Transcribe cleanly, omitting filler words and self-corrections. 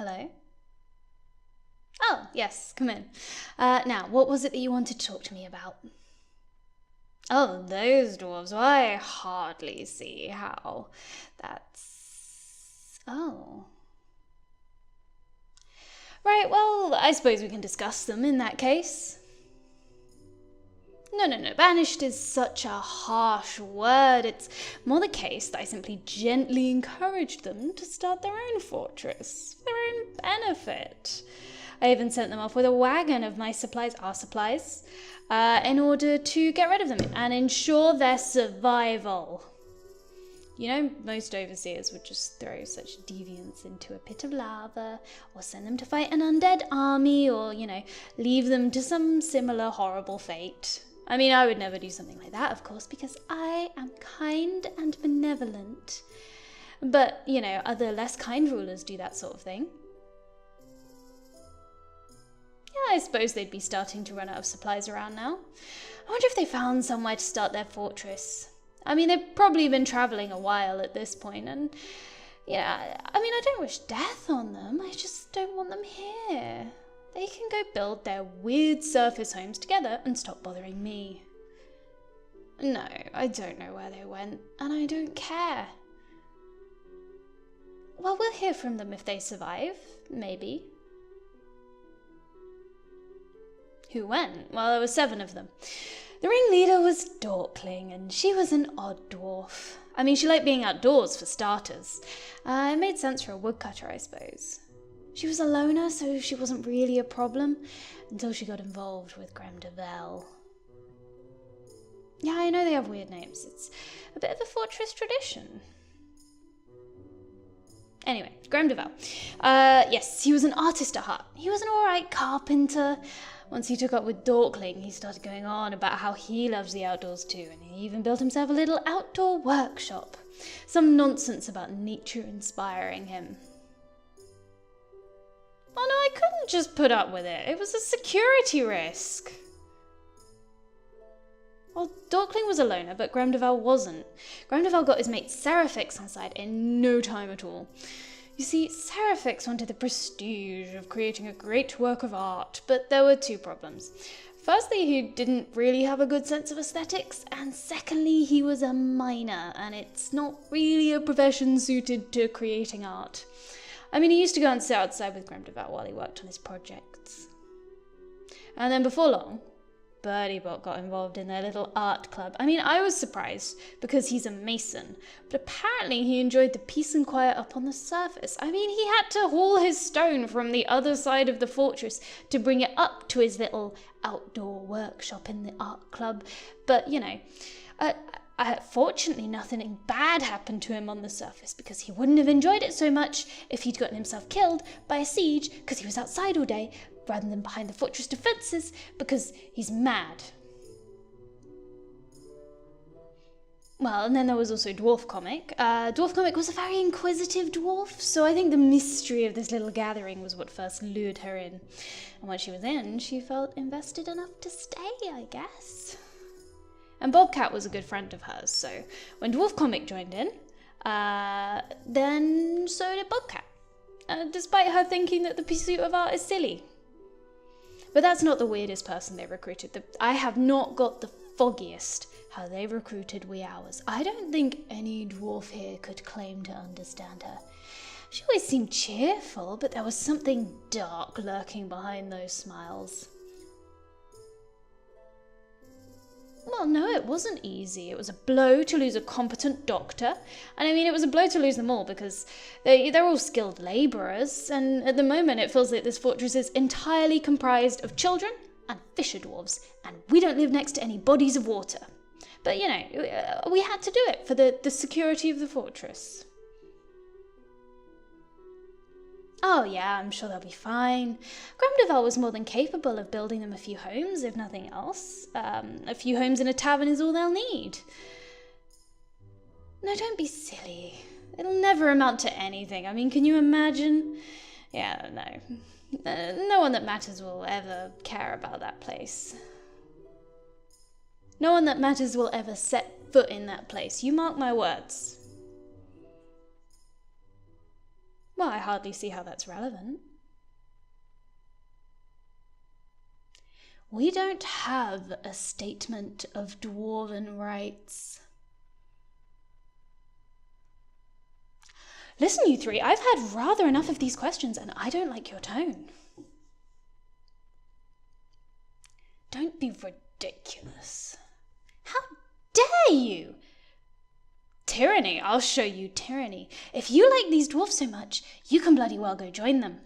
Hello? Oh, yes, come in. Now, what was it that you wanted to talk to me about? Oh, those dwarves. Well, I hardly see how that's... Oh. Right, well, I suppose we can discuss them in that case. No. Banished is such a harsh word. It's more the case that I simply gently encouraged them to start their own fortress, for their own benefit. I even sent them off with a wagon of my supplies, our supplies, in order to get rid of them and ensure their survival. You know, most overseers would just throw such deviants into a pit of lava, or send them to fight an undead army, or, leave them to some similar horrible fate. I mean, I would never do something like that, of course, because I am kind and benevolent. But, other less kind rulers do that sort of thing. Yeah, I suppose they'd be starting to run out of supplies around now. I wonder if they found somewhere to start their fortress. I mean, they've probably been travelling a while at this point, and, I don't wish death on them. I just don't want them here. They can go build their weird surface homes together and stop bothering me. No, I don't know where they went, and I don't care. Well, we'll hear from them if they survive, maybe. Who went? Well, there were 7 of them. The ringleader was Dorkling, and she was an odd dwarf. I mean, she liked being outdoors, for starters. It made sense for a woodcutter, I suppose. She was a loner, so she wasn't really a problem, until she got involved with Gremdevel. Yeah, I know they have weird names. It's a bit of a fortress tradition. Anyway, Gremdevel. Yes, he was an artist at heart. He was an alright carpenter. Once he took up with Dorkling, he started going on about how he loves the outdoors too, and he even built himself a little outdoor workshop. Some nonsense about nature inspiring him. Oh no, I couldn't just put up with it. It was a security risk. Well, Dorkling was a loner, but Gremdevel wasn't. Gremdevel got his mate Seraphix on side in no time at all. You see, Seraphix wanted the prestige of creating a great work of art, but there were 2 problems. Firstly, he didn't really have a good sense of aesthetics, and secondly, he was a miner, and it's not really a profession suited to creating art. I mean, he used to go and sit outside with Gremdevel while he worked on his projects. And then before long, Birdiebot got involved in their little art club. I mean, I was surprised because he's a mason, but apparently he enjoyed the peace and quiet up on the surface. I mean, he had to haul his stone from the other side of the fortress to bring it up to his little outdoor workshop in the art club. But, fortunately nothing bad happened to him on the surface, because he wouldn't have enjoyed it so much if he'd gotten himself killed by a siege because he was outside all day, rather than behind the fortress defences because he's mad. Well, and then there was also Dwarf Comic. Dwarf Comic was a very inquisitive dwarf, so I think the mystery of this little gathering was what first lured her in. And once she was in, she felt invested enough to stay, I guess. And Bobcat was a good friend of hers, so when Dwarf Comic joined in, then so did Bobcat, despite her thinking that the pursuit of art is silly. But that's not the weirdest person they recruited. I have not got the foggiest how they recruited wee hours. I don't think any dwarf here could claim to understand her. She always seemed cheerful, but there was something dark lurking behind those smiles. Well, no, it wasn't easy. It was a blow to lose a competent doctor. And I mean, it was a blow to lose them all because they're all skilled labourers. And at the moment, it feels like this fortress is entirely comprised of children and fisher dwarves. And we don't live next to any bodies of water. But, we had to do it for the security of the fortress. Oh yeah, I'm sure they'll be fine. Gremdevel was more than capable of building them a few homes, if nothing else. A few homes in a tavern is all they'll need. No, don't be silly. It'll never amount to anything. I mean, can you imagine? Yeah, no. No one that matters will ever care about that place. No one that matters will ever set foot in that place. You mark my words. Well, I hardly see how that's relevant. We don't have a statement of dwarven rights. Listen, you three, I've had rather enough of these questions, and I don't like your tone. Don't be ridiculous. How dare you? Tyranny, I'll show you tyranny. If you like these dwarfs so much, you can bloody well go join them.